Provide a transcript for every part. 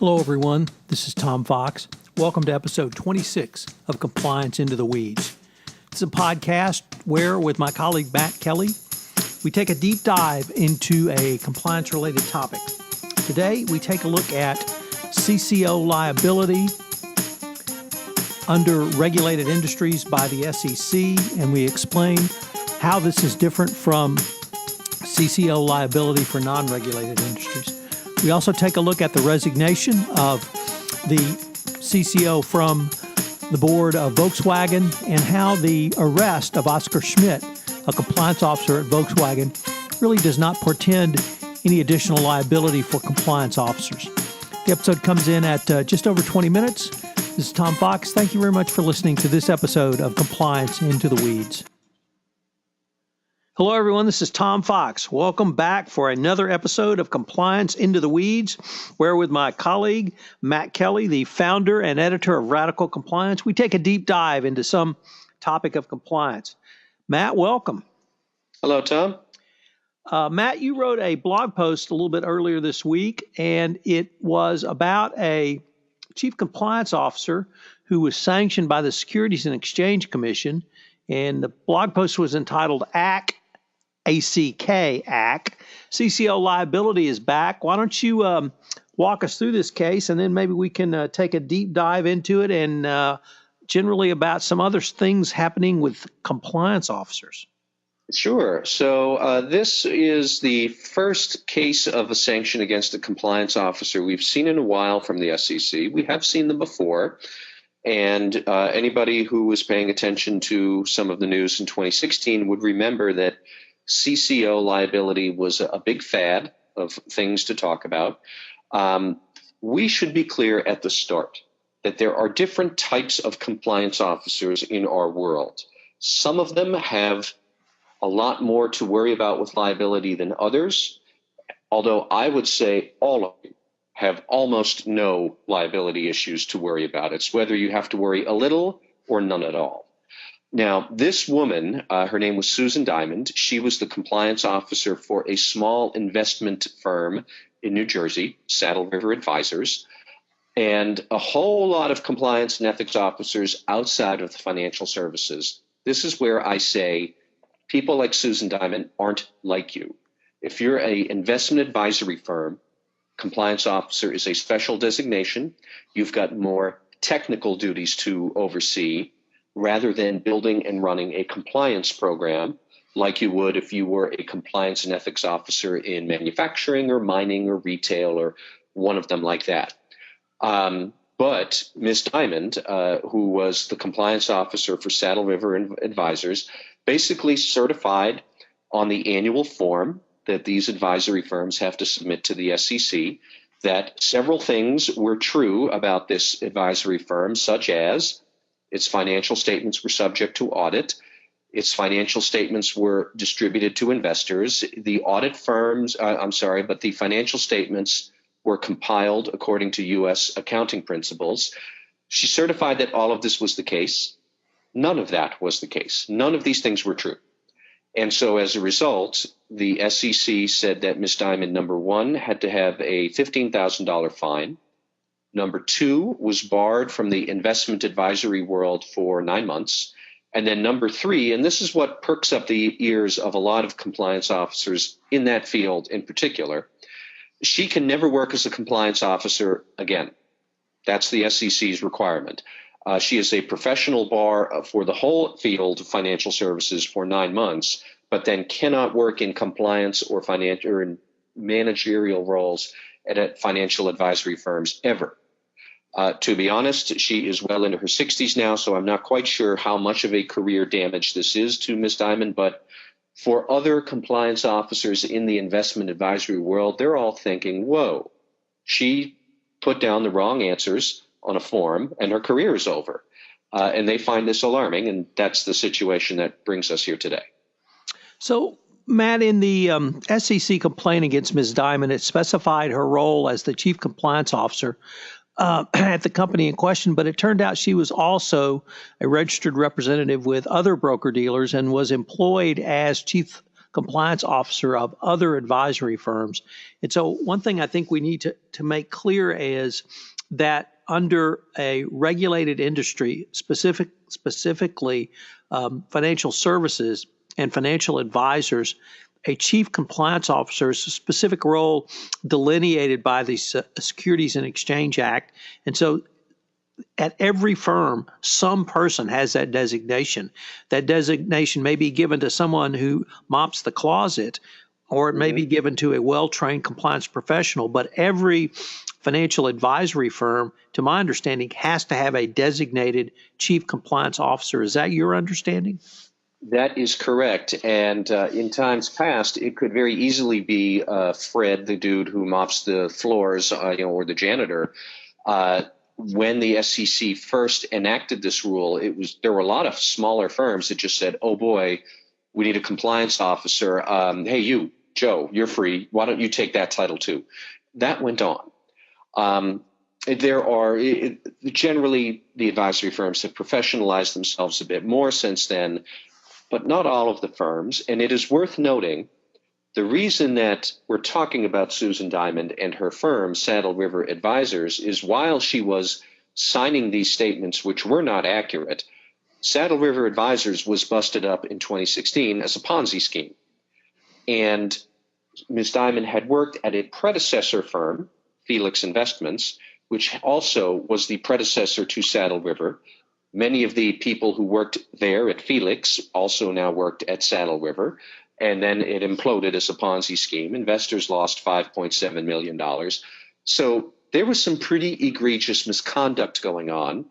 Hello, everyone. This is Tom Fox. Welcome to episode 26 of Compliance Into the Weeds. It's a podcast where, with my colleague Matt Kelly, we take a deep dive into a compliance-related topic. Today, we take a look at CCO liability under regulated industries by the SEC, and we explain how this is different from CCO liability for non-regulated industries. We also take a look at the resignation of the CCO from the board of Volkswagen and how the arrest of Oscar Schmidt, a compliance officer at Volkswagen, really does not portend any additional liability for compliance officers. The episode comes in at just over 20 minutes. This is Tom Fox. Thank you very much for listening to this episode of Compliance Into the Weeds. Hello, everyone. This is Tom Fox. Welcome back for another episode of Compliance Into the Weeds, where with my colleague, Matt Kelly, the founder and editor of Radical Compliance, we take a deep dive into some topic of compliance. Matt, welcome. Hello, Tom. Matt, you wrote a blog post a little bit earlier this week, and it was about a chief compliance officer who was sanctioned by the Securities and Exchange Commission, and the blog post was entitled ACK, CCO liability is back. Why don't you walk us through this case, and then maybe we can take a deep dive into it and generally about some other things happening with compliance officers. Sure. So this is the first case of a sanction against a compliance officer we've seen in a while from the SEC. We have seen them before. And anybody who was paying attention to some of the news in 2016 would remember that CCO liability was a big fad of things to talk about. We should be clear at the start that there are different types of compliance officers in our world. Some of them have a lot more to worry about with liability than others, although I would say all of them have almost no liability issues to worry about. It's whether you have to worry a little or none at all. Now, this woman, her name was Susan Diamond. She was the compliance officer for a small investment firm in New Jersey, Saddle River Advisors, and a whole lot of compliance and ethics officers outside of the financial services. This is where I say people like Susan Diamond aren't like you. If you're an investment advisory firm, compliance officer is a special designation. You've got more technical duties to oversee rather than building and running a compliance program like you would if you were a compliance and ethics officer in manufacturing or mining or retail or one of them like that. But Ms. Diamond, who was the compliance officer for Saddle River Advisors, basically certified on the annual form that these advisory firms have to submit to the SEC that several things were true about this advisory firm, such as its financial statements were subject to audit, its financial statements were distributed to investors, the financial statements were compiled according to U.S. accounting principles. She certified that all of this was the case. None of that was the case. None of these things were true. And so as a result, the SEC said that Ms. Diamond, number one, had to have a $15,000 fine. Number two, was barred from the investment advisory world for 9 months. And then number three, and this is what perks up the ears of a lot of compliance officers in that field in particular, she can never work as a compliance officer again. That's the SEC's requirement. She is a professional bar for the whole field of financial services for 9 months, but then cannot work in compliance or financial or in managerial roles at financial advisory firms ever. To be honest, she is well into her 60s now, so I'm not quite sure how much of a career damage this is to Ms. Diamond, but for other compliance officers in the investment advisory world, they're all thinking, whoa, she put down the wrong answers on a form and her career is over. And they find this alarming, and that's the situation that brings us here today. So, Matt, in the SEC complaint against Ms. Diamond, it specified her role as the chief compliance officer at the company in question, but it turned out she was also a registered representative with other broker-dealers and was employed as chief compliance officer of other advisory firms. And so one thing I think we need to make clear is that under a regulated industry, specifically financial services and financial advisors, a chief compliance officer is a specific role delineated by the Securities and Exchange Act. And so at every firm, some person has that designation. That designation may be given to someone who mops the closet, or it may be given to a well-trained compliance professional, but every financial advisory firm, to my understanding, has to have a designated chief compliance officer. Is that your understanding? That is correct. And in times past, it could very easily be Fred, the dude who mops the floors, or the janitor. When the SEC first enacted this rule, there were a lot of smaller firms that just said, "Oh boy, we need a compliance officer. Hey, you, Joe, you're free. Why don't you take that title too?" That went on. There are generally the advisory firms have professionalized themselves a bit more since then, but not all of the firms. And it is worth noting the reason that we're talking about Susan Diamond and her firm, Saddle River Advisors, is while she was signing these statements, which were not accurate, Saddle River Advisors was busted up in 2016 as a Ponzi scheme. And Ms. Diamond had worked at a predecessor firm, Felix Investments, which also was the predecessor to Saddle River. Many of the people who worked there at Felix also now worked at Saddle River. And then it imploded as a Ponzi scheme. Investors lost $5.7 million. So there was some pretty egregious misconduct going on.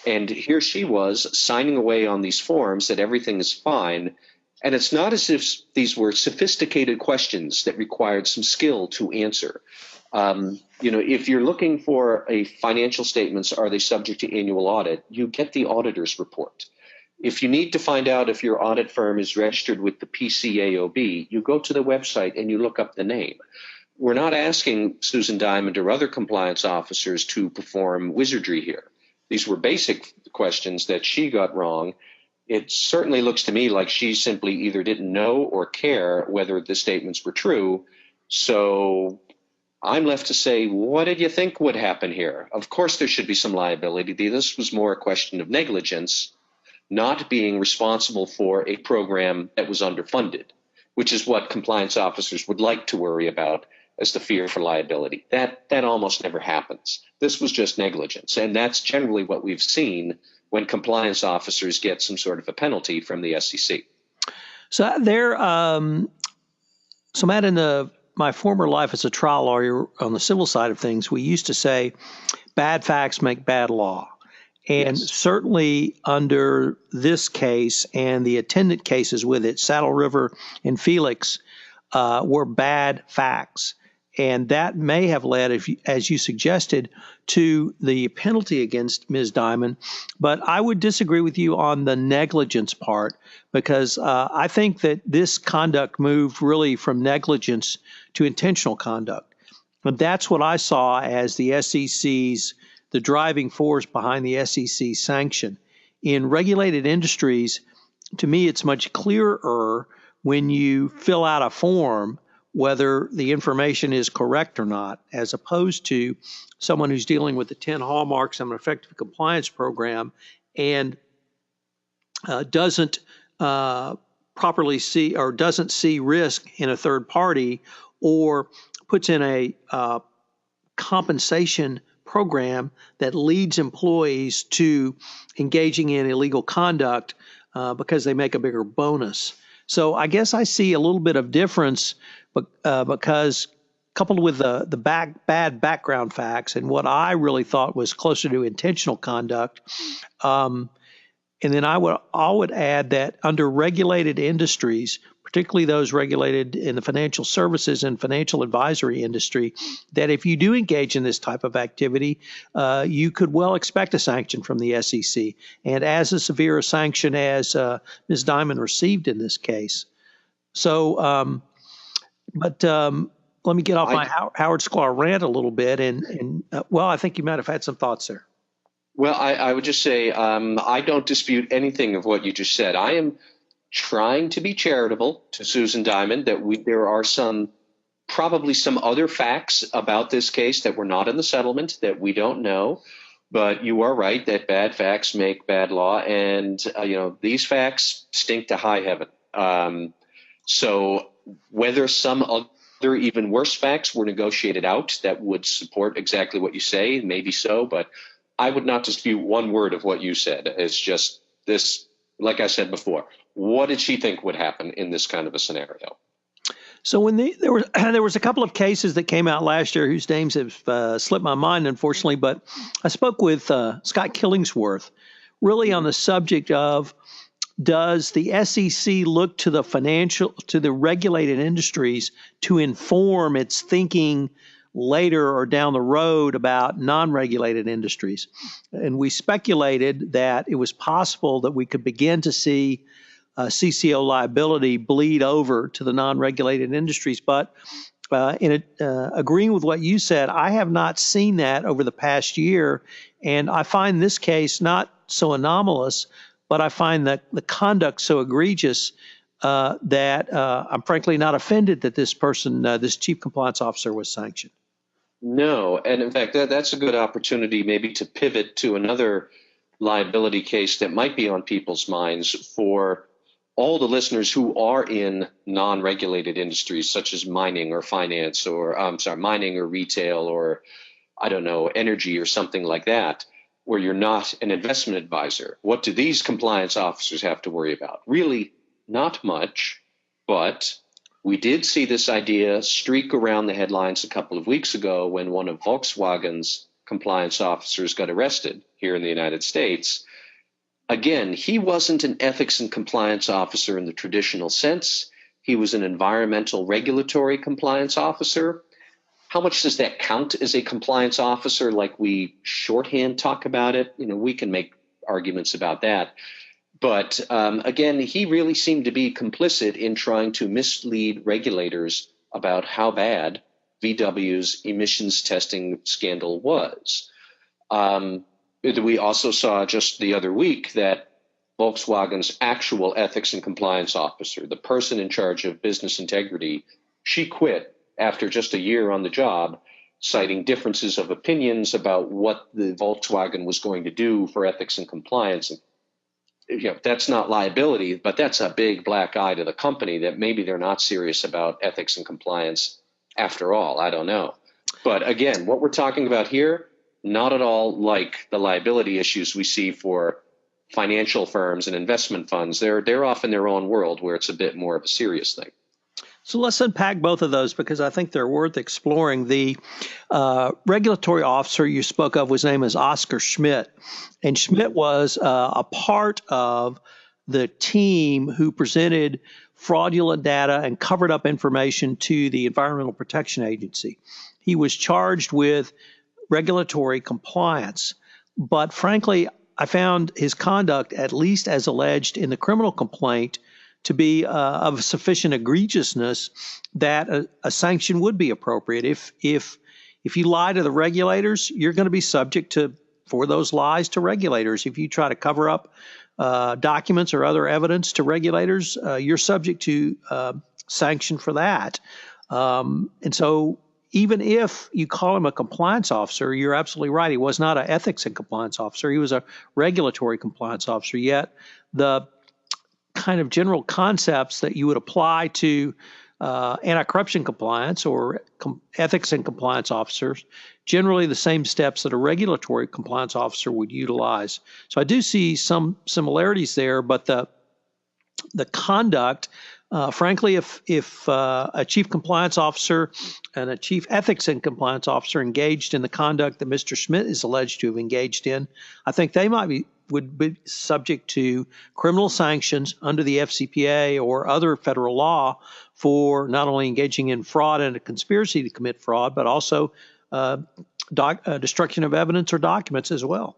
And here she was signing away on these forms that everything is fine. And it's not as if these were sophisticated questions that required some skill to answer. If you're looking for a financial statements, are they subject to annual audit? You get the auditor's report. If you need to find out if your audit firm is registered with the PCAOB, you go to the website and you look up the name. We're not asking Susan Diamond or other compliance officers to perform wizardry here. These were basic questions that she got wrong. It certainly looks to me like she simply either didn't know or care whether the statements were true. So I'm left to say, what did you think would happen here? Of course, there should be some liability. This was more a question of negligence, not being responsible for a program that was underfunded, which is what compliance officers would like to worry about as the fear for liability. That almost never happens. This was just negligence, and that's generally what we've seen when compliance officers get some sort of a penalty from the SEC. So Matt, in my former life as a trial lawyer on the civil side of things, we used to say, bad facts make bad law. And Yes. certainly under this case and the attendant cases with it, Saddle River and Felix were bad facts. And that may have led, as you suggested, to the penalty against Ms. Diamond. But I would disagree with you on the negligence part, because I think that this conduct moved really from negligence to intentional conduct. And that's what I saw as the driving force behind the SEC sanction. In regulated industries, to me, it's much clearer when you fill out a form whether the information is correct or not, as opposed to someone who's dealing with the 10 hallmarks of an effective compliance program and doesn't properly see or doesn't see risk in a third party, or puts in a compensation program that leads employees to engaging in illegal conduct because they make a bigger bonus. So I guess I see a little bit of difference because coupled with the bad background facts and what I really thought was closer to intentional conduct. And then I would add that under regulated industries, particularly those regulated in the financial services and financial advisory industry, that if you do engage in this type of activity, you could well expect a sanction from the SEC, and as a severe a sanction as Ms. Diamond received in this case. So, let me get off my Howard Squaw rant a little bit, and I think you might have had some thoughts there. Well, I would just say I don't dispute anything of what you just said. I am trying to be charitable to Susan Diamond that there are probably some other facts about this case that were not in the settlement that we don't know. But you are right that bad facts make bad law, and these facts stink to high heaven. So whether some other even worse facts were negotiated out that would support exactly what you say, maybe so, but I would not dispute one word of what you said. It's just this, like I said before, what did she think would happen in this kind of a scenario? So when there was a couple of cases that came out last year whose names have slipped my mind, unfortunately, but I spoke with Scott Killingsworth really on the subject of, does the SEC look to the regulated industries to inform its thinking later or down the road about non-regulated industries? And we speculated that it was possible that we could begin to see CCO liability bleed over to the non-regulated industries. But agreeing with what you said, I have not seen that over the past year. And I find this case not so anomalous, but I find that the conduct so egregious that I'm frankly not offended that this person, this chief compliance officer, was sanctioned. No, and in fact, that's a good opportunity maybe to pivot to another liability case that might be on people's minds for all the listeners who are in non-regulated industries such as mining or finance, or mining or retail, or I don't know, energy or something like that, where you're not an investment advisor. What do these compliance officers have to worry about? Really, not much, but we did see this idea streak around the headlines a couple of weeks ago when one of Volkswagen's compliance officers got arrested here in the United States. Again, he wasn't an ethics and compliance officer in the traditional sense. He was an environmental regulatory compliance officer. How much does that count as a compliance officer, like we shorthand talk about it? We can make arguments about that. But again, he really seemed to be complicit in trying to mislead regulators about how bad VW's emissions testing scandal was. We also saw just the other week that Volkswagen's actual ethics and compliance officer, the person in charge of business integrity, she quit after just a year on the job, citing differences of opinions about what the Volkswagen was going to do for ethics and compliance. That's not liability, but that's a big black eye to the company that maybe they're not serious about ethics and compliance after all. I don't know. But again, what we're talking about here, not at all like the liability issues we see for financial firms and investment funds. They're off in their own world where it's a bit more of a serious thing. So let's unpack both of those because I think they're worth exploring. The regulatory officer you spoke of, his name is Oscar Schmidt, and Schmidt was a part of the team who presented fraudulent data and covered up information to the Environmental Protection Agency. He was charged with regulatory compliance, but frankly, I found his conduct, at least as alleged in the criminal complaint, to be of sufficient egregiousness that a sanction would be appropriate. If you lie to the regulators, you're going to be subject for those lies to regulators. If you try to cover up documents or other evidence to regulators, you're subject to sanction for that. And so even if you call him a compliance officer, you're absolutely right. He was not an ethics and compliance officer. He was a regulatory compliance officer. Yet the kind of general concepts that you would apply to anti-corruption compliance or ethics and compliance officers, generally the same steps that a regulatory compliance officer would utilize. So I do see some similarities there, but the conduct, frankly, if a chief compliance officer and a chief ethics and compliance officer engaged in the conduct that Mr. Schmidt is alleged to have engaged in, I think they would be subject to criminal sanctions under the FCPA or other federal law for not only engaging in fraud and a conspiracy to commit fraud, but also destruction of evidence or documents as well.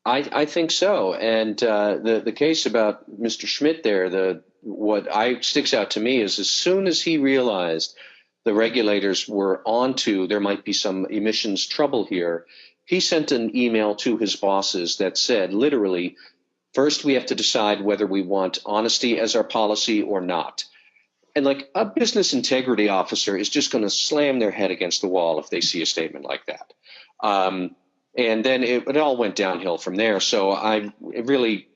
I think so. And the case about Mr. Schmidt there, what sticks out to me is as soon as he realized the regulators were onto there might be some emissions trouble here, he sent an email to his bosses that said literally, First, we have to decide whether we want honesty as our policy or not. And like a business integrity officer is just going to slam their head against the wall if they see a statement like that. And then it all went downhill from there. So I really,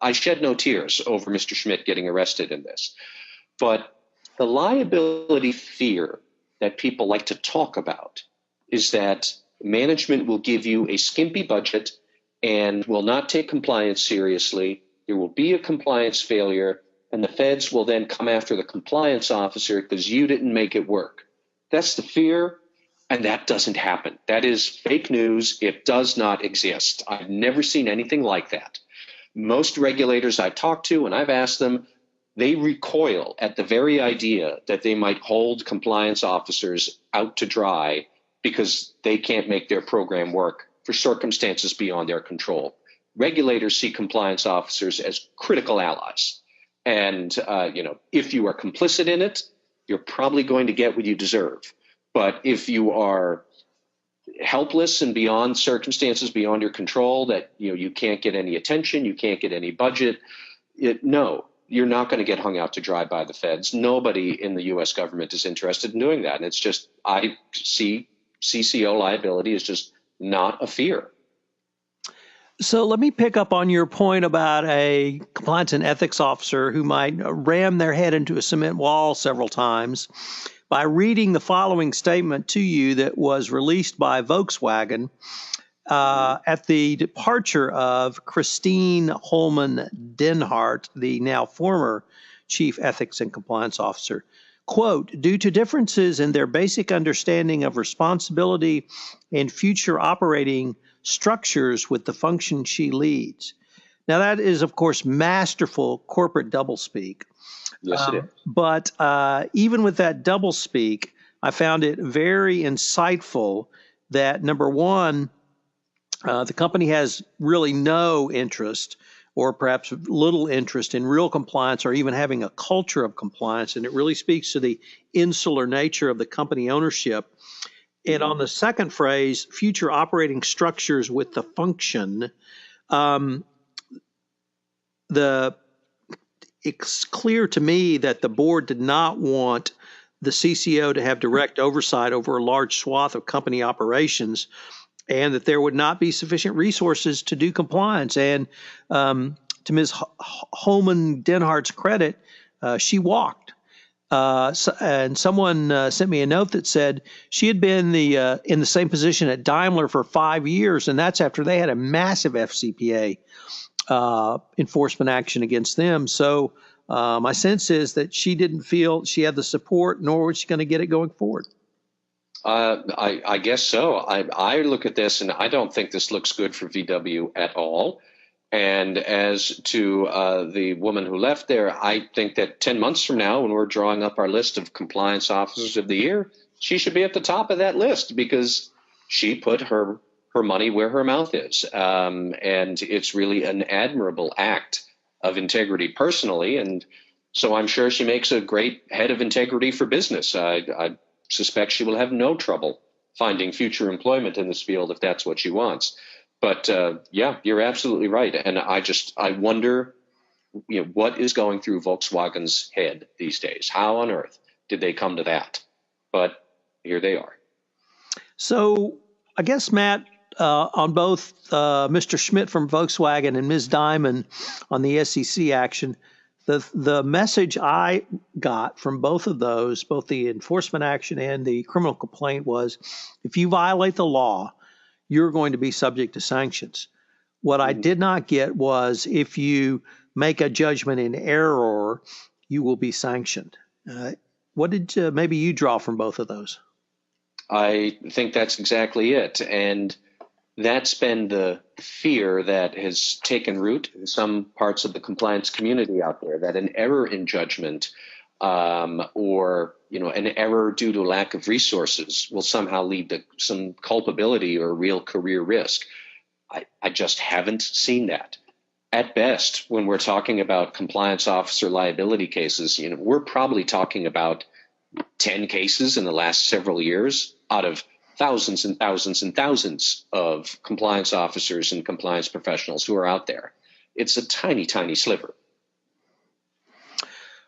I shed no tears over Mr. Schmidt getting arrested in this. But the liability fear that people like to talk about is that management will give you a skimpy budget and will not take compliance seriously. There will be a compliance failure, and the feds will then come after the compliance officer because you didn't make it work. That's the fear, and that doesn't happen. That is fake news. It does not exist. I've never seen anything like that. Most regulators I've talked to, and I've asked them, they recoil at the very idea that they might hold compliance officers out to dry because they can't make their program work for circumstances beyond their control. Regulators see compliance officers as critical allies. And, if you are complicit in it, you're probably going to get what you deserve. But if you are helpless and beyond circumstances beyond your control, that you can't get any attention, you can't get any budget, no, you're not going to get hung out to dry by the feds. Nobody in the U.S. government is interested in doing that. And it's just, I see CCO liability as just not a fear. So let me pick up on your point about a compliance and ethics officer who might ram their head into a cement wall several times by reading the following statement to you that was released by Volkswagen at the departure of Christine Holman Denhart, the now former chief ethics and compliance officer. Quote, due to differences in their basic understanding of responsibility and future operating structures with the function she leads. Now, that is, of course, masterful corporate doublespeak. Yes, it is. But even with that doublespeak, I found it very insightful that, number one, the company has really no interest or perhaps little interest in real compliance or even having a culture of compliance. And it really speaks to the insular nature of the company ownership. And on the second phrase, future operating structures with the function, it's clear to me that the board did not want the CCO to have direct oversight over a large swath of company operations, and that there would not be sufficient resources to do compliance. And to Ms. Holman Denhart's credit, she walked. And someone sent me a note that said she had been in the same position at Daimler for 5 years, and that's after they had a massive FCPA enforcement action against them. So my sense is that she didn't feel she had the support, nor was she going to get it going forward. I guess so. I look at this and I don't think this looks good for VW at all. And as to the woman who left there, I think that 10 months from now, when we're drawing up our list of compliance officers of the year, she should be at the top of that list because she put her money where her mouth is. And it's really an admirable act of integrity personally. And so I'm sure she makes a great head of integrity for business. I suspect she will have no trouble finding future employment in this field if that's what she wants. But yeah, you're absolutely right. And I wonder, what is going through Volkswagen's head these days? How on earth did they come to that? But here they are. So I guess, Matt, on both Mr. Schmidt from Volkswagen and Ms. Diamond on the SEC action, the message I got from both of those, both the enforcement action and the criminal complaint, was if you violate the law, you're going to be subject to sanctions. What I did not get was if you make a judgment in error, you will be sanctioned. What did maybe you draw from both of those? I think that's exactly it. And that's been the fear that has taken root in some parts of the compliance community out there, that an error in judgment or an error due to lack of resources will somehow lead to some culpability or real career risk. I just haven't seen that. At best, when we're talking about compliance officer liability cases, we're probably talking about 10 cases in the last several years out of thousands and thousands and thousands of compliance officers and compliance professionals who are out there. it's a tiny, tiny sliver.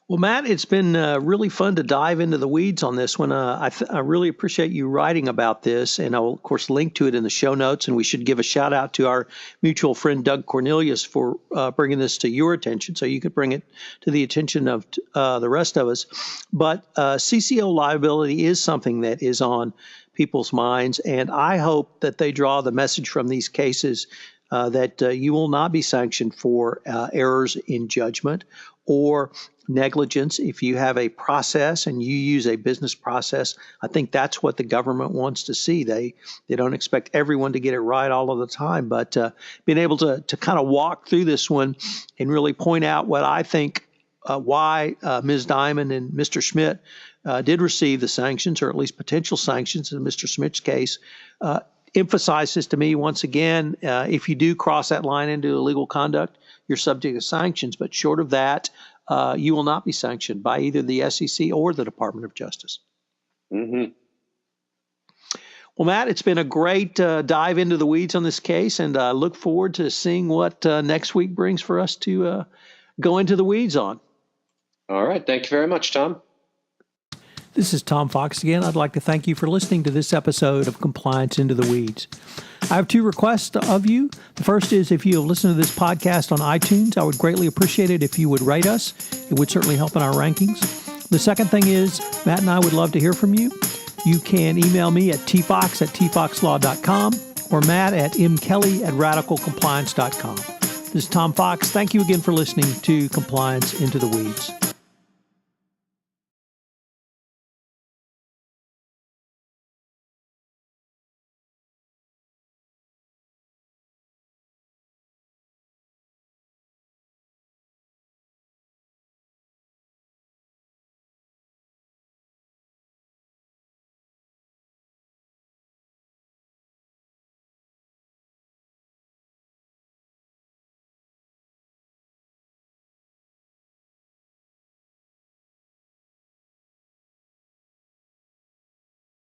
Well, Matt, it's been really fun to dive into the weeds on this one. I really appreciate you writing about this, and I'll, of course, link to it in the show notes. And we should give a shout out to our mutual friend, Doug Cornelius, for bringing this to your attention so you could bring it to the attention of the rest of us. But CCO liability is something that is on people's minds, and I hope that they draw the message from these cases that you will not be sanctioned for errors in judgment or negligence. If you have a process and you use a business process, I think that's what the government wants to see. They don't expect everyone to get it right all of the time, but being able to kind of walk through this one and really point out what I think why Ms. Diamond and Mr. Schmidt did receive the sanctions, or at least potential sanctions in Mr. Schmidt's case, emphasizes to me once again, if you do cross that line into illegal conduct, you're subject to sanctions. But short of that, you will not be sanctioned by either the SEC or the Department of Justice. Mm-hmm. Well, Matt, it's been a great dive into the weeds on this case, and I look forward to seeing what next week brings for us to go into the weeds on. All right. Thank you very much, Tom. This is Tom Fox again. I'd like to thank you for listening to this episode of Compliance Into the Weeds. I have two requests of you. The first is, if you have listened to this podcast on iTunes, I would greatly appreciate it if you would rate us. It would certainly help in our rankings. The second thing is, Matt and I would love to hear from you. You can email me at tfox@tfoxlaw.com or matt@mkelly@radicalcompliance.com. This is Tom Fox. Thank you again for listening to Compliance Into the Weeds.